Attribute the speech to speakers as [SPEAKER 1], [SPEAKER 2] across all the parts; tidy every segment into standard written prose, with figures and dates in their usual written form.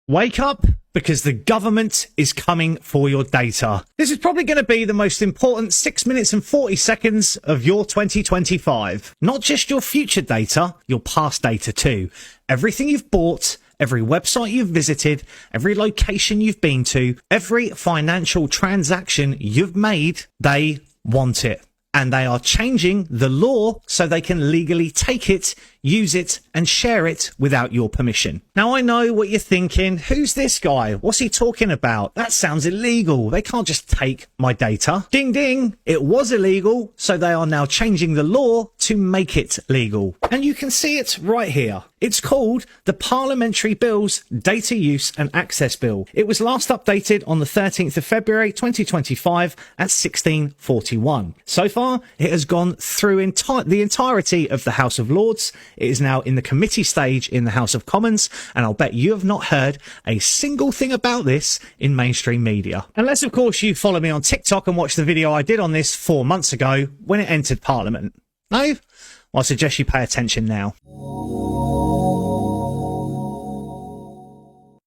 [SPEAKER 1] Wake up, because the government is coming for your data. This is probably going to be the most important 6 minutes and 40 seconds of your 2025. Not just your future data, your past data too. Everything you've bought, every website you've visited, every location you've been to, every financial transaction you've made, they want it. And they are changing the law so they can legally take it, use it, and share it without your permission. Now, I know what you're thinking. Who's this guy? What's he talking about? That sounds illegal. They can't just take my data. Ding, ding. It was illegal, so they are now changing the law to make it legal. And you can see it right here. It's called the Parliamentary Bills Data Use and Access Bill. It was last updated on the 13th of February 2025 at 1641. So far, it has gone through the entirety of the House of Lords. It is now in the committee stage in the House of Commons, and I'll bet you have not heard a single thing about this in mainstream media. Unless, of course, you follow me on TikTok and watch the video I did on this 4 months ago when it entered Parliament. No? Well, I suggest you pay attention now.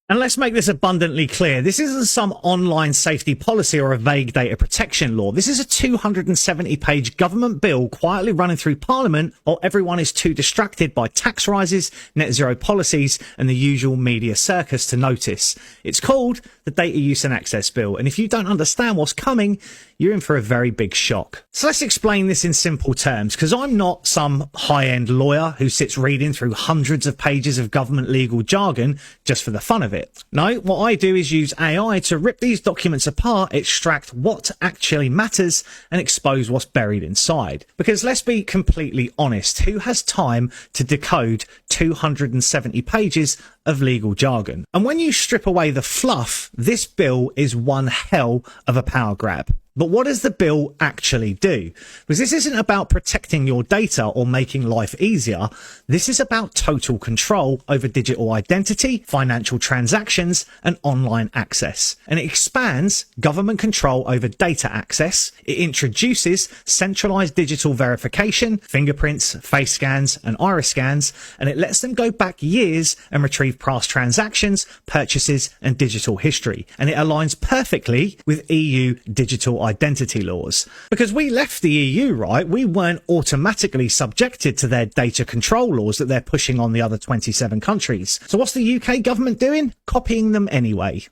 [SPEAKER 1] And let's make this abundantly clear. This isn't some online safety policy or a vague data protection law. This is a 270-page government bill quietly running through Parliament while everyone is too distracted by tax rises, net zero policies, and the usual media circus to notice. It's called the Data Use and Access Bill. And if you don't understand what's coming, you're in for a very big shock. So let's explain this in simple terms, because I'm not some high-end lawyer who sits reading through hundreds of pages of government legal jargon just for the fun of it. No, what I do is use AI to rip these documents apart, extract what actually matters, and expose what's buried inside. Because let's be completely honest, who has time to decode 270 pages of legal jargon? And when you strip away the fluff, this bill is one hell of a power grab. But what does the bill actually do? Because this isn't about protecting your data or making life easier. This is about total control over digital identity, financial transactions, and online access. And it expands government control over data access. It introduces centralized digital verification, fingerprints, face scans, and iris scans, and it lets them go back years and retrieve past transactions, purchases, and digital history. And it aligns perfectly with EU digital identity laws. Because we left the EU, right? We weren't automatically subjected to their data control laws that they're pushing on the other 27 countries. So what's the UK government doing? Copying them anyway.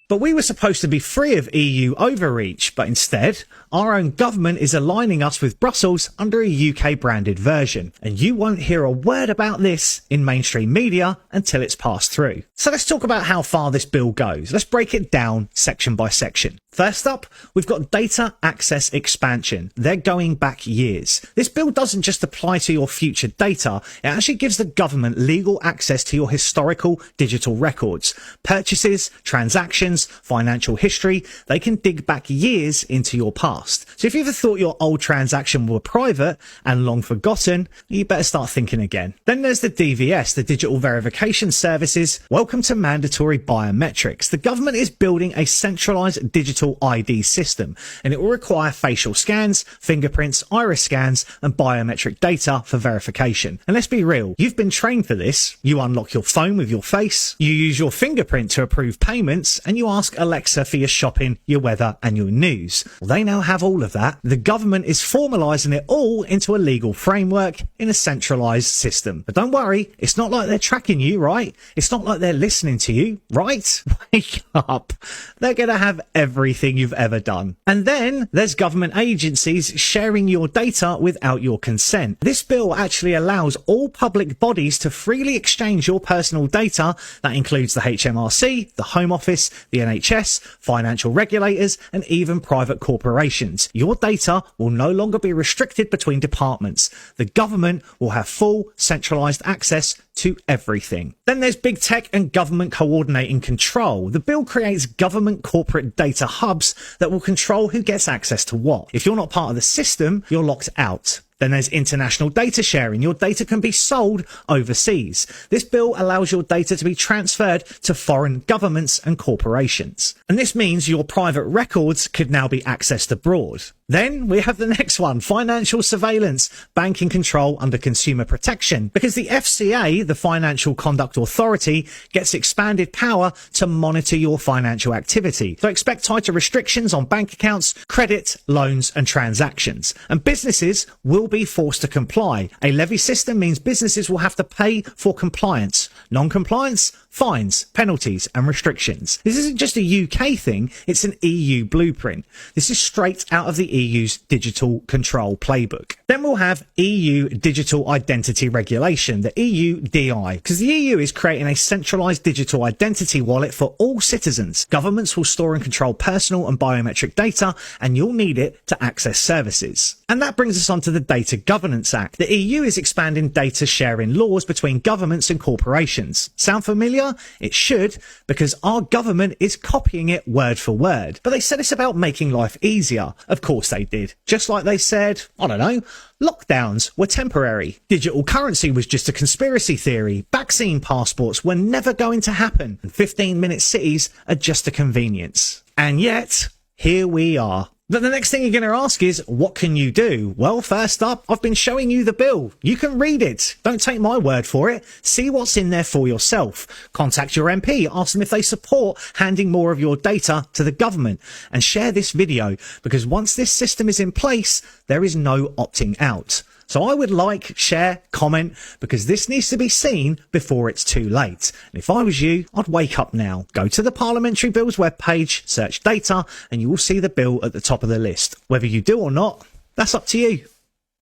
[SPEAKER 1] But we were supposed to be free of EU overreach, but instead, our own government is aligning us with Brussels under a UK branded version. And you won't hear a word about this in mainstream media until it's passed through. So let's talk about how far this bill goes. Let's break it down section by section. First up, we've got data access expansion. They're going back years. This bill doesn't just apply to your future data, it actually gives the government legal access to your historical digital records. Purchases, transactions, financial history, they can dig back years into your past. So if you ever thought your old transaction were private and long forgotten, you better start thinking again. Then there's the DVS, the Digital Verification Services. Welcome to mandatory biometrics. The government is building a centralized digital ID system, and it will require facial scans, fingerprints, iris scans, and biometric data for verification. And let's be real, you've been trained for this. You unlock your phone with your face, you use your fingerprint to approve payments, and you ask Alexa for your shopping, your weather, and your news. Well, they now have all of that. The government is formalising it all into a legal framework in a centralised system. But don't worry, it's not like they're tracking you, right? It's not like they're listening to you, right? Wake up. They're going to have everything you've ever done. And then there's government agencies sharing your data without your consent. This bill actually allows all public bodies to freely exchange your personal data. That includes the HMRC, the Home Office, the NHS, financial regulators, and even private corporations. Your data will no longer be restricted between departments. The government will have full centralized access to everything. Then there's big tech and government coordinating control. The bill creates government corporate data hubs that will control who gets access to what. If you're not part of the system, you're locked out. Then there's international data sharing. Your data can be sold overseas. This bill allows your data to be transferred to foreign governments and corporations. And this means your private records could now be accessed abroad. Then we have the next one, financial surveillance, banking control under consumer protection, because the FCA, the Financial Conduct Authority, gets expanded power to monitor your financial activity. So expect tighter restrictions on bank accounts, credit, loans and transactions. And businesses will be forced to comply. A levy system means businesses will have to pay for compliance. Non-compliance, fines, penalties and restrictions. This isn't just a UK thing, it's an EU blueprint. This is straight out of the EU's digital control playbook. Then we'll have EU Digital Identity Regulation, the EU DI, because the EU is creating a centralised digital identity wallet for all citizens. Governments will store and control personal and biometric data, and you'll need it to access services. And that brings us on to the Data Governance Act. The EU is expanding data sharing laws between governments and corporations. Sound familiar? It should, because our government is copying it word for word. But they said it's about making life easier. Of course they did. Just like they said, I don't know, lockdowns were temporary. Digital currency was just a conspiracy theory. Vaccine passports were never going to happen. And 15-minute cities are just a convenience. And yet, here we are. But the next thing you're going to ask is, what can you do? Well, first up, I've been showing you the bill. You can read it. Don't take my word for it. See what's in there for yourself. Contact your MP, ask them if they support handing more of your data to the government, and share this video, because once this system is in place, there is no opting out. So I would like, share, comment, because this needs to be seen before it's too late. And if I was you, I'd wake up now. Go to the Parliamentary Bills webpage, search data, and you will see the bill at the top of the list. Whether you do or not, that's up to you.